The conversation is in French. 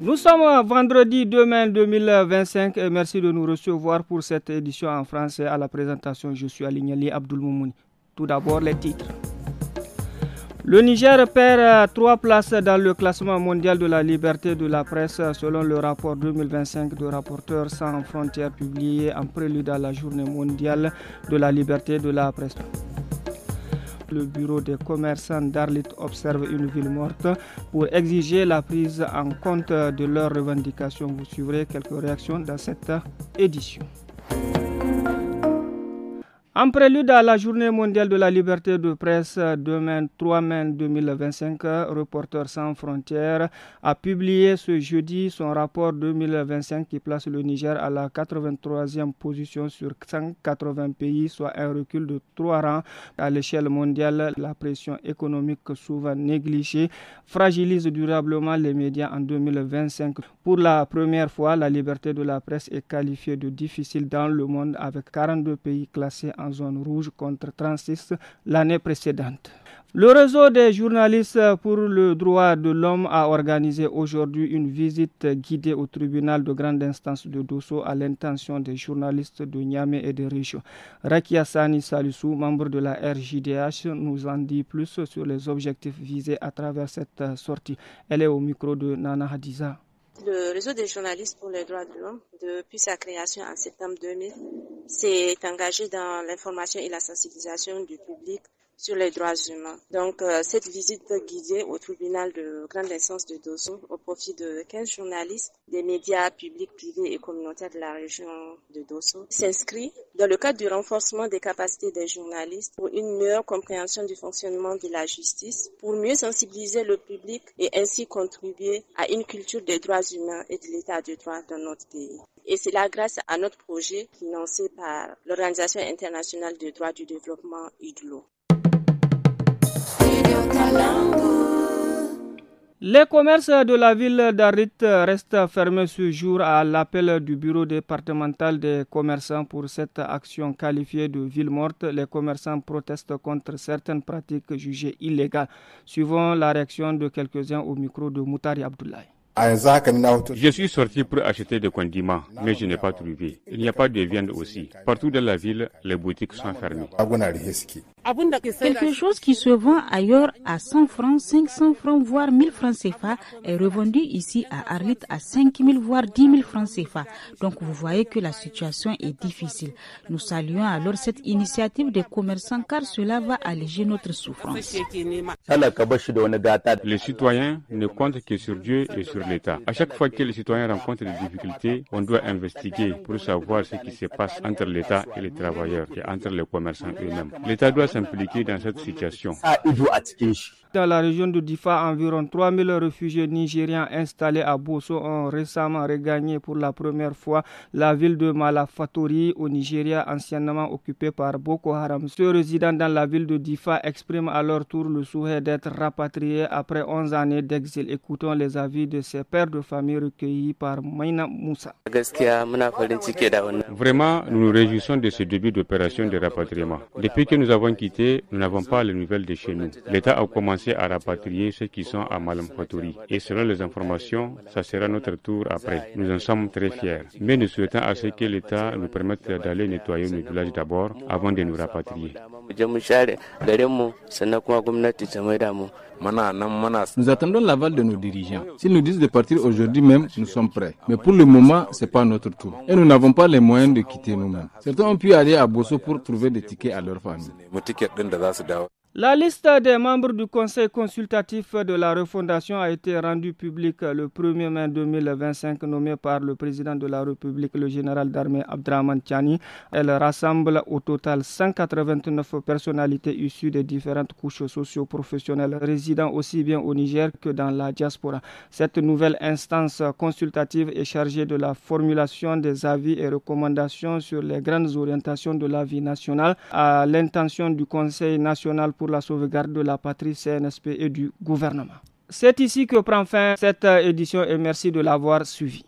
Nous sommes vendredi 2 mai 2025 et merci de nous recevoir pour cette édition en français. À la présentation, je suis Alignali Abdoulmoumouni. Tout d'abord, les titres. Le Niger perd 3 places dans le classement mondial de la liberté de la presse selon le rapport 2025 de Rapporteurs sans frontières publié en prélude à la journée mondiale de la liberté de la presse. Le bureau des commerçants d'Arlit observe une ville morte pour exiger la prise en compte de leurs revendications. Vous suivrez quelques réactions dans cette édition. En prélude à la journée mondiale de la liberté de presse, demain 3 mai 2025, Reporters sans frontières a publié ce jeudi son rapport 2025 qui place le Niger à la 83e position sur 180 pays, soit un recul de 3 rangs à l'échelle mondiale. La pression économique souvent négligée fragilise durablement les médias en 2025. Pour la première fois, la liberté de la presse est qualifiée de difficile dans le monde avec 42 pays classés en zone rouge contre 36 l'année précédente. Le réseau des journalistes pour le droit de l'homme a organisé aujourd'hui une visite guidée au tribunal de grande instance de Dosso à l'intention des journalistes de Niamey et des régions. Rakia Sani Salissou, membre de la RJDH, nous en dit plus sur les objectifs visés à travers cette sortie. Elle est au micro de Nana Hadiza. Le réseau des journalistes pour les droits de l'homme, depuis sa création en septembre 2000, s'est engagé dans l'information et la sensibilisation du public sur les droits humains. Donc, cette visite guidée au tribunal de grande instance de Dosso au profit de 15 journalistes des médias publics, privés et communautaires de la région de Dosso s'inscrit dans le cadre du renforcement des capacités des journalistes pour une meilleure compréhension du fonctionnement de la justice, pour mieux sensibiliser le public et ainsi contribuer à une culture des droits humains et de l'état de droit dans notre pays. Et c'est là grâce à notre projet financé par l'Organisation internationale des droits du développement IDLO. Les commerces de la ville d'Arlit restent fermés ce jour à l'appel du bureau départemental des commerçants pour cette action qualifiée de ville morte. Les commerçants protestent contre certaines pratiques jugées illégales. Suivons la réaction de quelques-uns au micro de Moutari Abdoulaye. Je suis sorti pour acheter des condiments, mais je n'ai pas trouvé. Il n'y a pas de viande aussi. Partout dans la ville, les boutiques sont fermées. Quelque chose qui se vend ailleurs à 100 francs, 500 francs, voire 1000 francs CFA est revendu ici à Arlit à 5000 voire 10 000 francs CFA. Donc vous voyez que la situation est difficile. Nous saluons alors cette initiative des commerçants car cela va alléger notre souffrance. Les citoyens ne comptent que sur Dieu et sur l'État. À chaque fois que les citoyens rencontrent des difficultés, on doit investiguer pour savoir ce qui se passe entre l'État et les travailleurs et entre les commerçants eux-mêmes. L'État doit s'impliquer dans cette situation. Dans la région de Difa, environ 3000 réfugiés nigériens installés à Bosso ont récemment regagné pour la première fois la ville de Malafatori au Nigeria, anciennement occupée par Boko Haram. Ceux résidant dans la ville de Difa expriment à leur tour le souhait d'être rapatriés après 11 années d'exil. Écoutons les avis de ces pères de famille recueillis par Maïna Moussa. Vraiment, nous nous réjouissons de ce début d'opération de rapatriement. Depuis que nous avons quitté, nous n'avons pas les nouvelles de chez nous. L'État a commencé à rapatrier ceux qui sont à Malafatori. Et selon les informations, ça sera notre tour après. Nous en sommes très fiers. Mais nous souhaitons à ce que l'État nous permette d'aller nettoyer nos villages d'abord avant de nous rapatrier. Nous attendons l'aval de nos dirigeants. S'ils nous disent de partir aujourd'hui même, nous sommes prêts. Mais pour le moment, ce n'est pas notre tour. Et nous n'avons pas les moyens de quitter nous-mêmes. Certains ont pu aller à Bosso pour trouver des tickets à leur famille. La liste des membres du Conseil consultatif de la refondation a été rendue publique le 1er mai 2025, nommée par le président de la République, le général d'armée Abdrahmane Tiani. Elle rassemble au total 189 personnalités issues des différentes couches socio-professionnelles résidant aussi bien au Niger que dans la diaspora. Cette nouvelle instance consultative est chargée de la formulation des avis et recommandations sur les grandes orientations de la vie nationale à l'intention du Conseil national pour la sauvegarde de la patrie CNSP et du gouvernement. C'est ici que prend fin cette édition et merci de l'avoir suivi.